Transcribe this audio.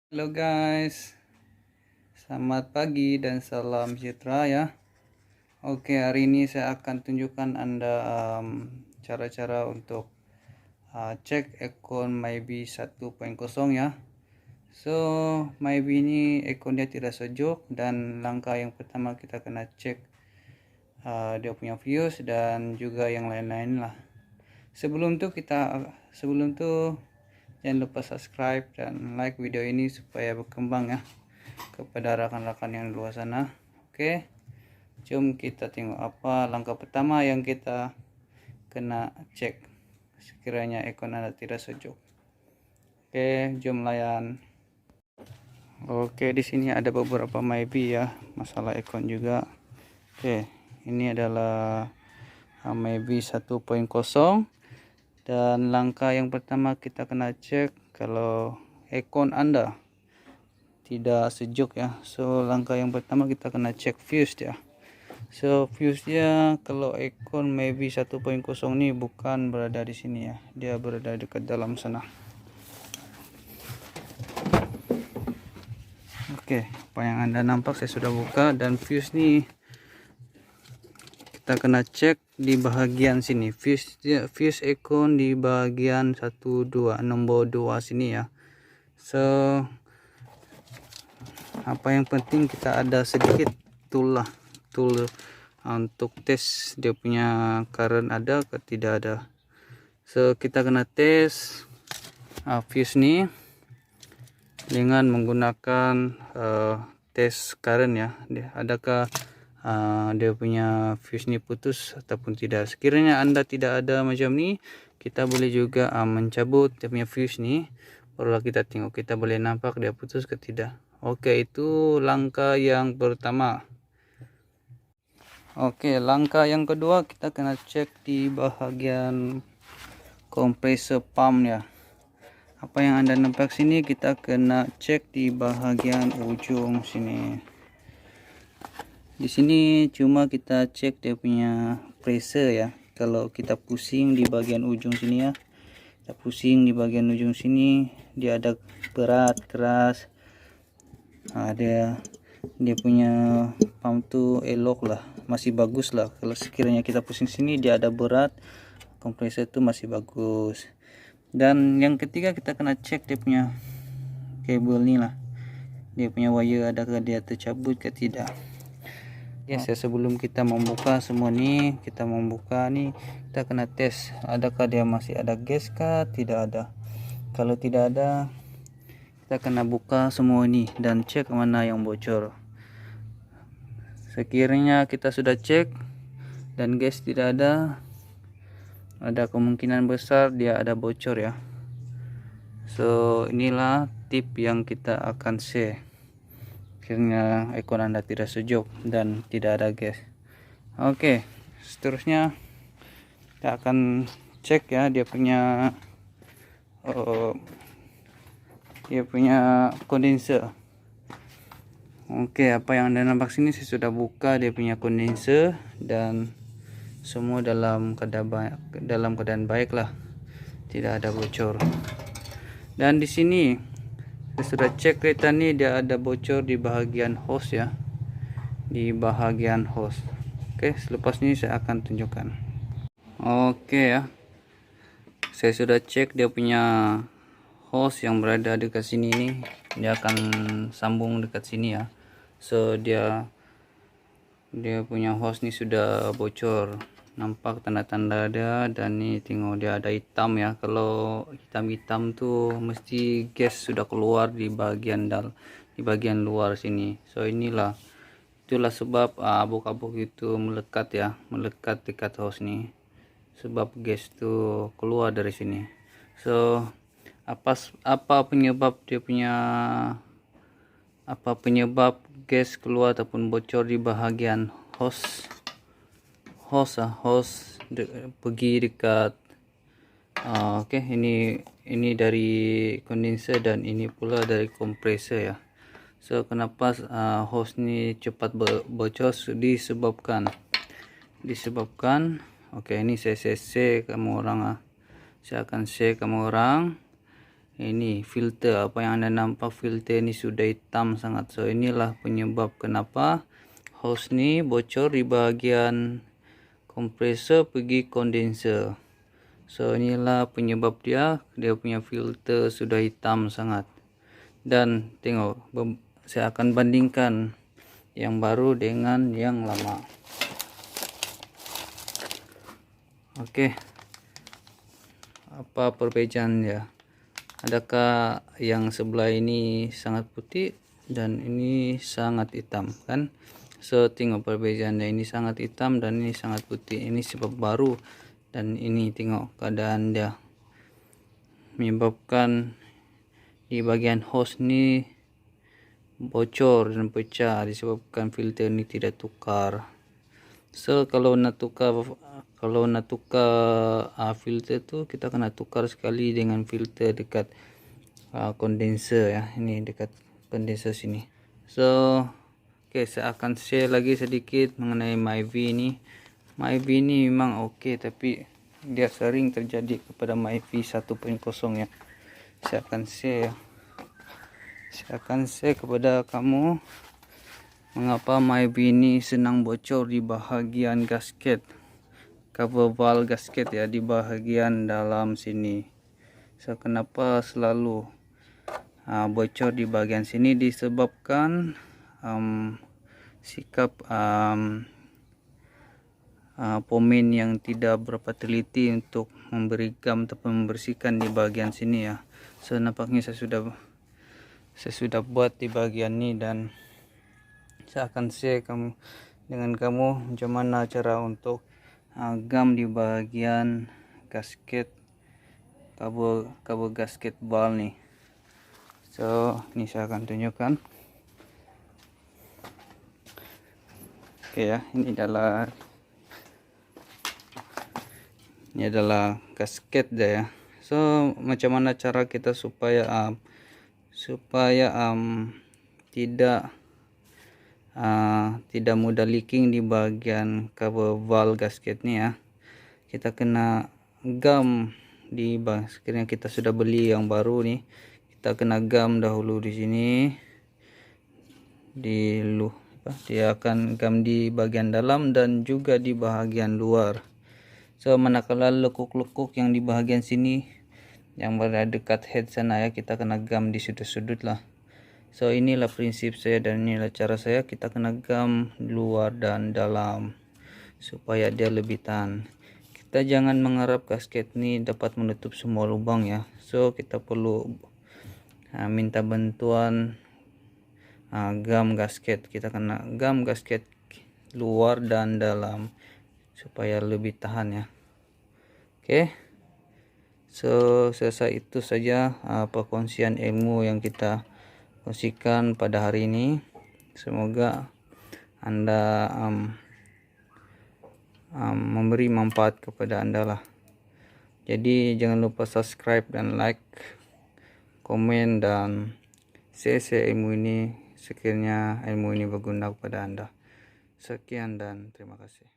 Halo guys, selamat pagi dan salam sejahtera ya. Oke, hari ini saya akan tunjukkan Anda cara-cara untuk cek akun Mybi 1.0 ya. So, Mybi ini akunnya tidak sejuk dan langkah yang pertama kita kena cek dia punya views dan juga yang lain-lain lah. Sebelum itu jangan lupa subscribe dan like video ini supaya berkembang ya kepada rekan-rekan yang di luar sana. Oke, jom kita tengok apa langkah pertama yang kita kena cek sekiranya akun Anda tidak sejuk. Oke, jom layan. Oke, di sini ada beberapa Mybi ya, masalah akun juga. Oke, ini adalah Mybi 1.0 dan langkah yang pertama kita kena cek kalau akun Anda tidak sejuk ya. So langkah yang pertama kita kena cek views ya. So views dia kalau akun Mybi 1.0 ini bukan berada di sini ya, dia berada dekat dalam sana. Oke, apa yang Anda nampak saya sudah buka, dan views nih kita kena cek di bahagian sini. Views akun di bahagian 12 nombor 2 sini ya. So apa yang penting kita ada sedikit tool untuk tes dia punya current ada atau tidak ada. So kita kena tes views ini dengan menggunakan tes current ya, adakah dia punya views ini putus ataupun tidak. Sekiranya Anda tidak ada macam ni, kita boleh juga mencabut dia punya views ni, barulah kita tengok kita boleh nampak dia putus ke tidak. Oke, itu langkah yang pertama. Oke, langkah yang kedua kita kena cek di bahagian kompresor pump ya. Apa yang Anda nampak sini, kita kena cek di bahagian ujung sini. Di sini cuma kita cek dia punya pressure ya. Kalau kita pusing di bagian ujung sini ya, kita pusing di bagian ujung sini, dia ada berat, keras. Dia punya pump tuh elok lah, masih bagus lah. Kalau sekiranya kita pusing sini dia ada berat, kompresor tuh masih bagus. Dan yang ketiga kita kena cek dia punya kabel ni lah, dia punya wire adakah dia tercabut ke tidak. Yes ya, sebelum kita membuka semua ni, kita kena tes adakah dia masih ada gas kah, tidak ada. Kalau tidak ada, kita kena buka semua ini dan cek mana yang bocor. Sekiranya kita sudah cek dan gas tidak ada kemungkinan besar dia ada bocor ya. So inilah tip yang kita akan share akhirnya akun Anda tidak sejuk dan tidak ada gas. Oke, seterusnya kita akan cek ya dia punya kondenser. Oke, apa yang Anda nampak sini saya sudah buka dia punya kondenser dan semua dalam keadaan baik lah, tidak ada bocor. Dan di sini saya sudah cek kereta ini, dia ada bocor di bahagian hose ya, di bahagian hose. Oke, selepas ini saya akan tunjukkan. Oke ya, saya sudah cek dia punya hose yang berada dekat sini ini, dia akan sambung dekat sini ya. So dia punya hose ni sudah bocor, nampak tanda-tanda ada, dan ni tengok dia ada hitam ya. Kalau hitam-hitam tuh mesti gas sudah keluar di bagian luar sini. So itulah sebab abuk-abuk itu melekat dekat hose ni, sebab gas tuh keluar dari sini. So apa penyebab gas keluar ataupun bocor di bahagian hose pergi dekat oke, ini dari kondenser dan ini pula dari kompresor ya. So kenapa hose ni cepat bocor? disebabkan oke, ini saya share kamu orang saya akan share kamu orang ini filter, apa yang anda nampak filter ini sudah hitam sangat. So inilah penyebab kenapa hose ini bocor di bagian kompresor pergi kondenser. So inilah penyebab dia punya filter sudah hitam sangat. Dan tengok, saya akan bandingkan yang baru dengan yang lama. Oke, apa perbedaannya? Adakah yang sebelah ini sangat putih dan ini sangat hitam kan? So tengok perbedaannya, ini sangat hitam dan ini sangat putih. Ini sebab baru, dan ini tengok keadaan dia, menyebabkan di bagian hose ini bocor dan pecah disebabkan filter ini tidak tukar. So kalau nak tukar filter tu, kita kena tukar sekali dengan filter dekat kondenser ya, ini dekat kondenser sini. So oke, saya akan share lagi sedikit mengenai Myv ini. Myv ini memang oke, tapi dia sering terjadi kepada Myv 1.0 ya. Saya akan share kepada kamu mengapa Myv ini senang bocor di bahagian gasket, cover valve gasket ya, di bahagian dalam sini. So kenapa selalu bocor di bagian sini? Disebabkan sikap pomen yang tidak berapa teliti untuk memberi gam ataupun membersihkan di bagian sini ya. So nampaknya saya sudah buat di bagian ini, dan saya akan share dengan kamu macam mana cara untuk gam di bagian gasket, kabel gasket valve nih. So ini saya akan tunjukkan. Oke ya, ini adalah gasket dia ya. So macam mana cara kita supaya tidak mudah leaking di bagian kabel valve gasket nih ya. Kita kena gam di sekiranya kita sudah beli yang baru nih, kita kena gam dahulu di sini. Dia akan gam di bagian dalam dan juga di bagian luar. So manakala lekuk-lekuk yang di bagian sini yang berada dekat head sana ya, kita kena gam di sudut-sudut lah. So inilah prinsip saya dan inilah cara saya, kita kena gam luar dan dalam supaya dia lebih tahan. Kita jangan mengharap gasket ini dapat menutup semua lubang ya. So kita perlu minta bantuan gam gasket. Kita kena gam gasket luar dan dalam supaya lebih tahan ya. Oke. So selesai itu saja perkongsian ilmu yang kita kongsikan pada hari ini. Semoga Anda memberi manfaat kepada Anda lah. Jadi jangan lupa subscribe dan like, komen dan share ilmu ini sekiranya ilmu ini berguna kepada Anda. Sekian dan terima kasih.